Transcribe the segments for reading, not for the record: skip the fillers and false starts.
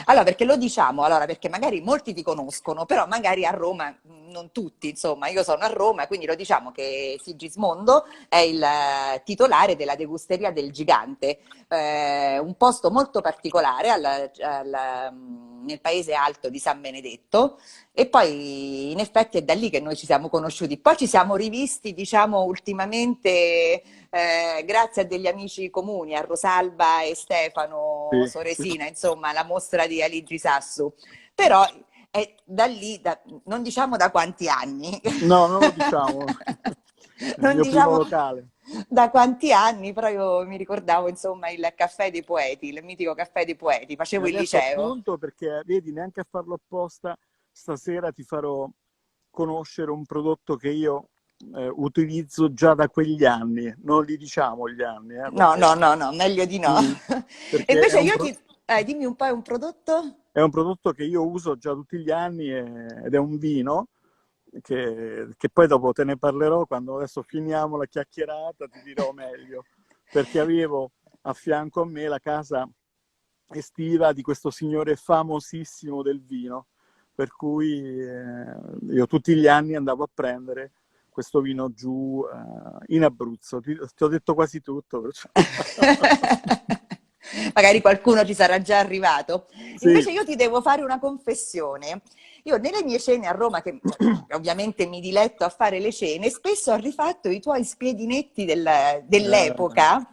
Allora, perché lo diciamo? Allora, perché magari molti ti conoscono, però magari a Roma non tutti, insomma, io sono a Roma, quindi lo diciamo che Sigismondo è il titolare della degusteria del Gigante, un posto molto particolare nel paese alto di San Benedetto, e poi in effetti è da lì che noi ci siamo conosciuti. Poi ci siamo rivisti, diciamo, ultimamente grazie a degli amici comuni, a Rosalba e Stefano Sì, sì. Soresina, insomma, la mostra di Aligi Sassu. Però è da lì, non diciamo da quanti anni, No, non lo diciamo, è il non mio primo diciamo locale. da quanti anni, però io mi ricordavo, insomma, il caffè dei poeti, il mitico caffè dei poeti, E facevo il adesso liceo. appunto perché, vedi, neanche a farlo apposta, stasera ti farò conoscere un prodotto che io utilizzo già da quegli anni. Non li diciamo gli anni, No, perché, no, no, no, meglio di no. mm, E perché invece io ti... dimmi un po', è un prodotto? è un prodotto che io uso già tutti gli anni ed è un vino che poi dopo te ne parlerò quando adesso finiamo la chiacchierata, ti dirò meglio, perché avevo a fianco a me la casa estiva di questo signore famosissimo del vino, per cui io tutti gli anni andavo a prendere questo vino giù in Abruzzo. Ti ho detto quasi tutto, perciò. Magari qualcuno ci sarà già arrivato. Sì, Invece io ti devo fare una confessione. Io nelle mie cene a Roma, che ovviamente mi diletto a fare le cene, spesso ho rifatto i tuoi spiedinetti dell'epoca,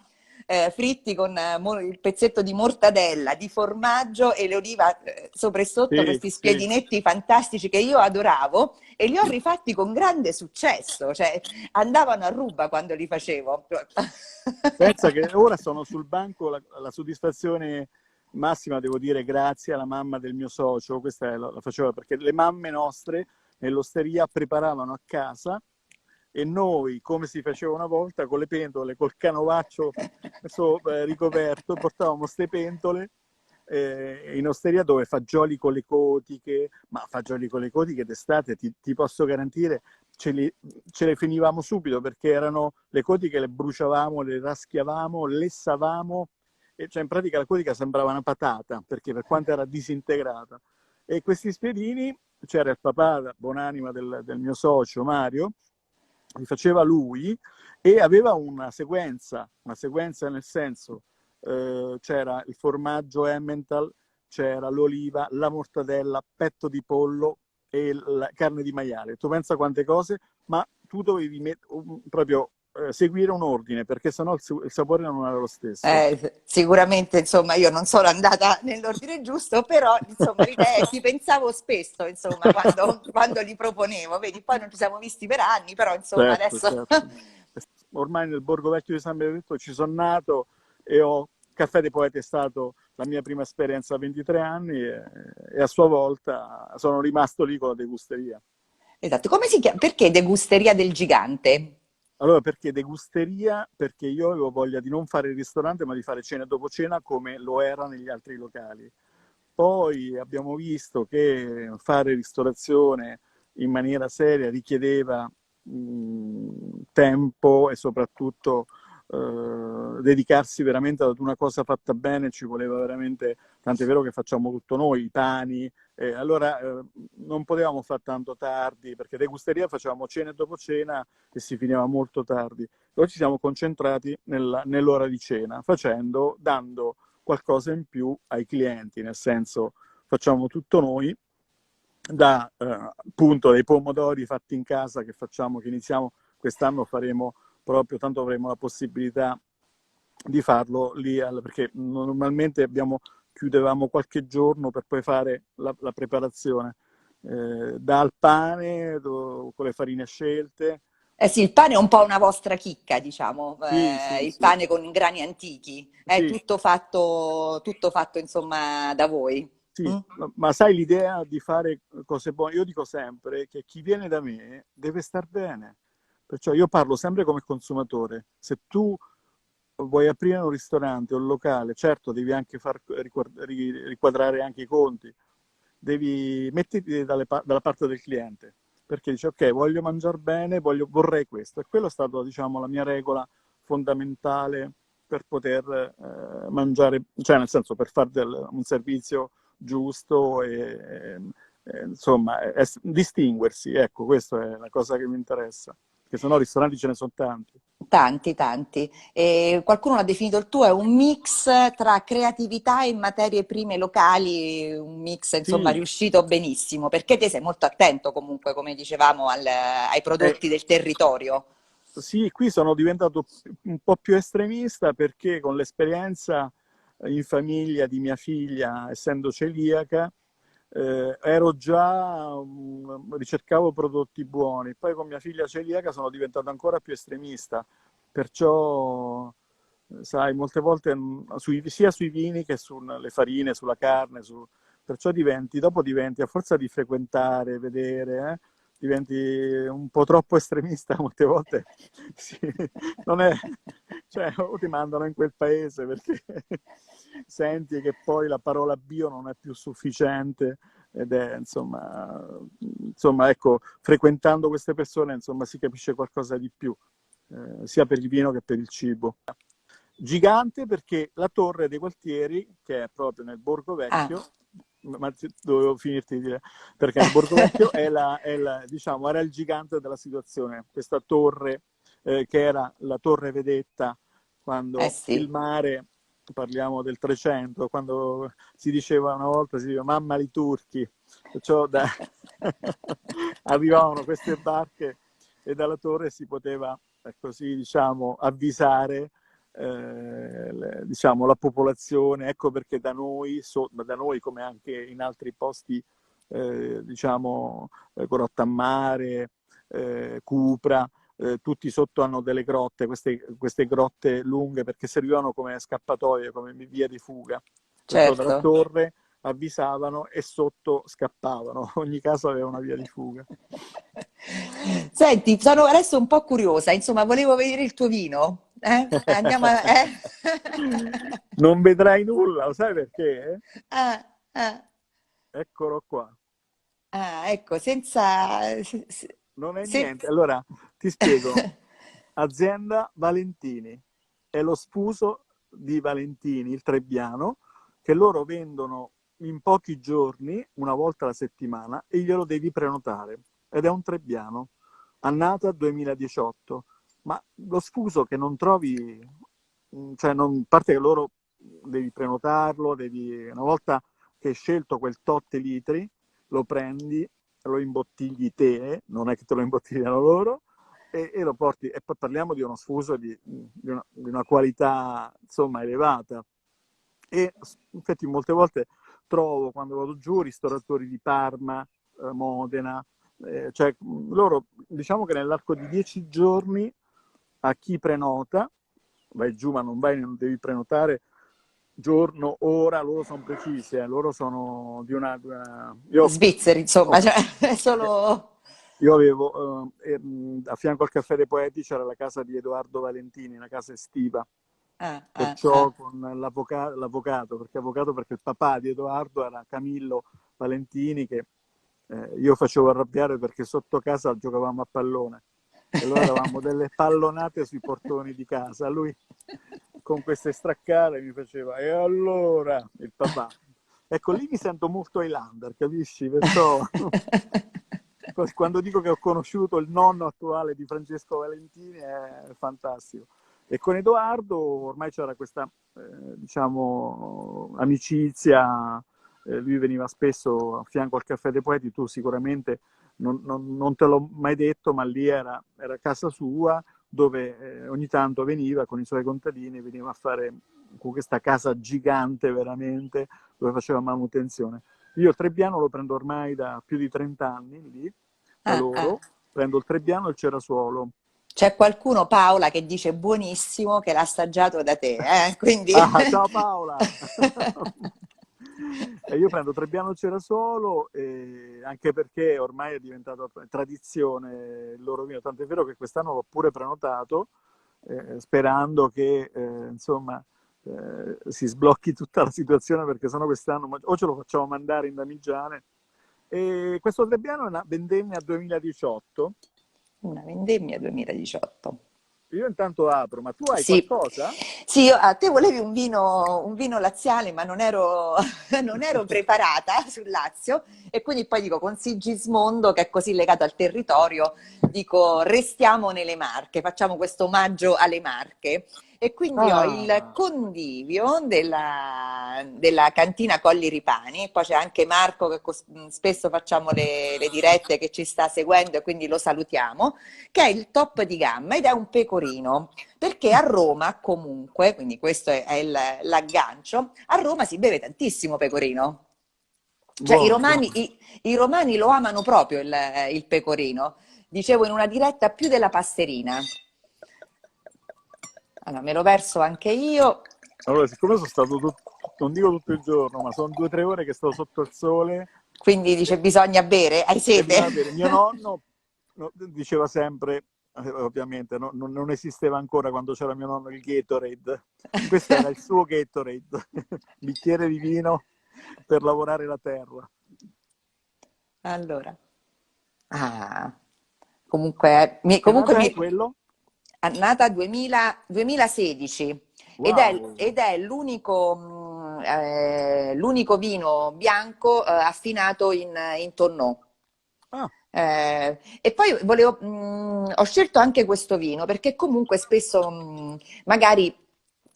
fritti con il pezzetto di mortadella, di formaggio e le oliva sopra e sotto, sì, questi sì. spiedinetti fantastici che io adoravo e li ho rifatti con grande successo, cioè andavano a ruba quando li facevo. Pensa che ora sono sul banco, la soddisfazione massima, devo dire, grazie alla mamma del mio socio, questa la faceva perché le mamme nostre nell'osteria preparavano a casa e noi, come si faceva una volta, con le pentole, col canovaccio ricoperto, portavamo queste pentole in osteria dove fagioli con le cotiche, ma fagioli con le cotiche d'estate ti posso garantire ce le finivamo subito perché erano le cotiche, le bruciavamo, le raschiavamo, lessavamo, e cioè in pratica la cotica sembrava una patata perché per quanto era disintegrata. E questi spiedini, c'era il papà, buonanima del mio socio Mario, li faceva lui e aveva una sequenza nel senso c'era il formaggio Emmental, c'era l'oliva, la mortadella, petto di pollo e la carne di maiale. Tu pensa quante cose, ma tu dovevi proprio seguire un ordine perché sennò il sapore non era lo stesso. Sicuramente, insomma, io non sono andata nell'ordine giusto, però, insomma, ci pensavo spesso, insomma, quando li proponevo. Vedi, poi non ci siamo visti per anni, però, insomma, Certo, adesso... certo. Ormai nel Borgo Vecchio di San Benedetto ci sono nato e ho Caffè dei Poeti è stato la mia prima esperienza a 23 anni e a sua volta sono rimasto lì con la degusteria. Esatto, come si chiama? Perché degusteria del gigante? Allora, perché degusteria? Perché io avevo voglia di non fare il ristorante, ma di fare cena dopo cena come lo era negli altri locali. Poi abbiamo visto che fare ristorazione in maniera seria richiedeva tempo e soprattutto dedicarsi veramente ad una cosa fatta bene, ci voleva veramente, tant'è vero che facciamo tutto noi, i pani, allora non potevamo fare tanto tardi, perché degusteria facevamo cena e dopo cena e si finiva molto tardi. Noi ci siamo concentrati nell'ora di cena, dando qualcosa in più ai clienti, nel senso facciamo tutto noi, da appunto dei pomodori fatti in casa che iniziamo quest'anno, faremo proprio, tanto avremo la possibilità di farlo lì, perché normalmente chiudevamo qualche giorno per poi fare la preparazione, dal pane con le farine scelte. Eh sì, il pane è un po' una vostra chicca, diciamo, Sì, sì, il sì, pane con i grani antichi, è sì, tutto fatto insomma da voi. sì, Mm? ma sai l'idea di fare cose buone? Io dico sempre che chi viene da me deve star bene, perciò io parlo sempre come consumatore. Se tu vuoi aprire un ristorante o un locale, certo devi anche riquadrare anche i conti, devi metterti dalla parte del cliente, perché dice ok, voglio mangiare bene, vorrei questo. E quello è stato, diciamo, la mia regola fondamentale per poter mangiare, cioè nel senso per fare un servizio giusto e, insomma distinguersi, ecco, questa è la cosa che mi interessa, perché sennò ristoranti ce ne sono tanti. Tanti, tanti. E qualcuno l'ha definito il tuo, è un mix tra creatività e materie prime locali, un mix insomma Sì, riuscito benissimo, perché te sei molto attento comunque, come dicevamo, ai eh, prodotti del territorio. sì, qui sono diventato un po' più estremista perché con l'esperienza in famiglia di mia figlia, essendo celiaca, ero già, ricercavo prodotti buoni. Poi con mia figlia celiaca sono diventato ancora più estremista, perciò, sai, molte volte sia sui vini che sulle farine, sulla carne, perciò dopo diventi, a forza di frequentare, vedere, diventi un po' troppo estremista molte volte. Sì, non è, cioè, o ti mandano in quel paese perché senti che poi la parola bio non è più sufficiente ed è, insomma, ecco, frequentando queste persone, insomma, si capisce qualcosa di più, sia per il vino che per il cibo. Gigante perché la Torre dei Gualtieri, che è proprio nel Borgo Ah. Vecchio, ma dovevo finirti di dire, perché nel Borgo Vecchio diciamo, era il gigante della situazione, questa torre che era la torre vedetta Eh quando il sì. mare, parliamo del 300, quando si diceva una volta, si diceva mamma li turchi, perciò arrivavano queste barche e dalla torre si poteva, così diciamo, avvisare diciamo, la popolazione. Ecco perché da noi come anche in altri posti, diciamo, Grottammare, Cupra, tutti sotto hanno delle grotte, queste grotte lunghe perché servivano come scappatoie, come via di fuga. Perciò dalla Certo. torre avvisavano e sotto scappavano. Ogni casa aveva una via di fuga. Senti, sono adesso un po' curiosa, insomma, volevo vedere il tuo vino. Andiamo a... Non vedrai nulla, lo sai perché? Ah, ah, Eccolo qua. ecco, senza... Non è se- niente. Allora, ti spiego. Azienda Valentini. È lo sfuso di Valentini, il Trebbiano, che loro vendono in pochi giorni, una volta alla settimana, e glielo devi prenotare. Ed è un Trebbiano, annata 2018. Ma lo sfuso che non trovi, cioè a parte che loro devi prenotarlo, una volta che hai scelto quel tot litri, lo prendi, lo imbottigli te, non è che te lo imbottigliano loro, e lo porti, e poi parliamo di uno sfuso di una qualità insomma elevata. E infatti molte volte trovo quando vado giù ristoratori di Parma, Modena, cioè loro diciamo che nell'arco di 10 giorni a chi prenota, vai giù ma non vai, non devi prenotare giorno, ora, loro sono precisi, loro sono io, Svizzeri, insomma, oh, cioè, è solo... io avevo, a fianco al Caffè dei Poeti c'era la casa di Edoardo Valentini, una casa estiva, Ah, ah, perciò ah. con l'avvocato, perché il papà di Edoardo era Camillo Valentini, che io facevo arrabbiare perché sotto casa giocavamo a pallone. E allora eravamo delle pallonate sui portoni di casa. Lui con queste straccare mi faceva, e allora il papà. Ecco, lì mi sento molto Highlander, capisci? Perciò quando dico che ho conosciuto il nonno attuale di Francesco Valentini è fantastico. E con Edoardo ormai c'era questa, diciamo, amicizia, lui veniva spesso a fianco al Caffè dei Poeti, tu sicuramente non te l'ho mai detto, ma lì era casa sua, dove ogni tanto veniva con i suoi contadini, veniva a fare con questa casa gigante veramente, dove faceva manutenzione. Io il Trebbiano lo prendo ormai da più di 30 anni lì, da Ah, ah. loro, prendo il Trebbiano e il Cerasuolo. C'è qualcuno, Paola, che dice buonissimo che l'ha assaggiato da te, quindi... Ah, ciao Paola! E io prendo Trebbiano Cerasuolo, anche perché ormai è diventata tradizione il loro vino, tant'è vero che quest'anno l'ho pure prenotato, sperando che insomma si sblocchi tutta la situazione, perché sennò quest'anno o ce lo facciamo mandare in Damigiane E questo Trebbiano è una vendemmia 2018. Una vendemmia 2018. Io intanto apro, ma tu hai Sì, qualcosa? sì, a te volevi un vino laziale, ma non ero, non ero preparata sul Lazio e quindi poi dico con Sigismondo, che è così legato al territorio, dico restiamo nelle Marche, facciamo questo omaggio alle Marche. E quindi ho il Ah, condivio della cantina Colli Ripani, poi c'è anche Marco che spesso facciamo le dirette che ci sta seguendo e quindi lo salutiamo, che è il top di gamma ed è un pecorino, perché a Roma comunque, quindi questo è l'aggancio, a Roma si beve tantissimo pecorino. Cioè buono, buono. i romani lo amano proprio il pecorino, dicevo in una diretta più della passerina. Allora, me lo verso anche io. Allora, siccome sono stato, non dico tutto il giorno, ma sono 2 o 3 ore che sto sotto il sole Quindi dice bisogna bere, hai e sete? bisogna bere. Mio nonno diceva sempre, ovviamente, non esisteva ancora quando c'era mio nonno il Gatorade. Questo era il suo Gatorade, bicchiere di vino per lavorare la terra. Allora, ah, comunque, Che comunque data mi è quello? è nata 2016 Wow! ed è l'unico vino bianco affinato in tonnò. Ah, E poi ho scelto anche questo vino perché comunque spesso magari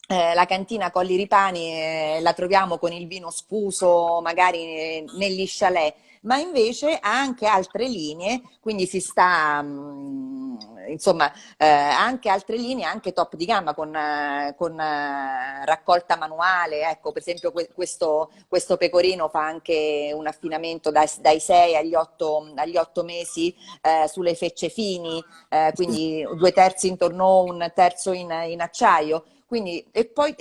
la cantina Colli Ripani la troviamo con il vino sfuso, magari negli chalet, ma invece ha anche altre linee, quindi si sta, insomma, anche altre linee, anche top di gamma con raccolta manuale. Ecco, per esempio questo pecorino fa anche un affinamento dai 6 agli 8 mesi sulle fecce fini, sì. quindi 2/3 in torno, 1/3 in acciaio. Quindi, e poi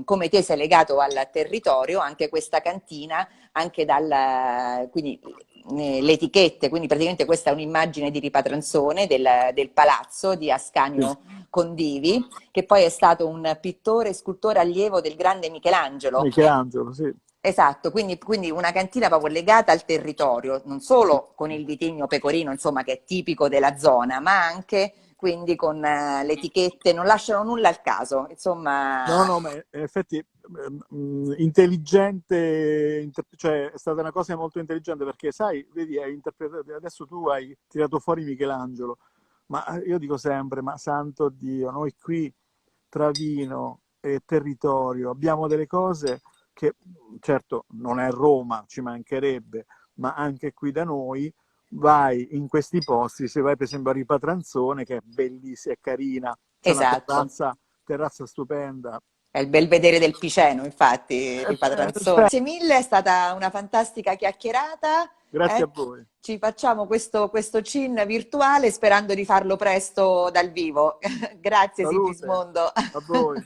come te sei legato al territorio, anche questa cantina, anche quindi, le etichette, quindi praticamente questa è un'immagine di Ripatranzone del palazzo di Sì. Ascanio Condivi, che poi è stato un pittore e scultore allievo del grande Michelangelo. Michelangelo, sì. Esatto, quindi una cantina proprio legata al territorio, non solo con il vitigno pecorino, insomma, che è tipico della zona, ma anche quindi con le etichette, non lasciano nulla al caso, No, insomma, no, ma in effetti intelligente, cioè è stata una cosa molto intelligente perché, sai, vedi, hai interpretato, adesso tu hai tirato fuori Michelangelo, ma io dico sempre, ma santo Dio, noi qui tra vino e territorio abbiamo delle cose che, certo, non è Roma, ci mancherebbe, ma anche qui da noi vai in questi posti, se vai per esempio a Ripatranzone, che è bellissima, è carina, c'è una esatto. terrazza stupenda. È il belvedere del Piceno, infatti, Ripatranzone. Cioè, Grazie mille, è stata una fantastica chiacchierata. grazie a voi. Ci facciamo questo cin virtuale sperando di farlo presto dal vivo. Grazie Salute Sigismondo. a voi.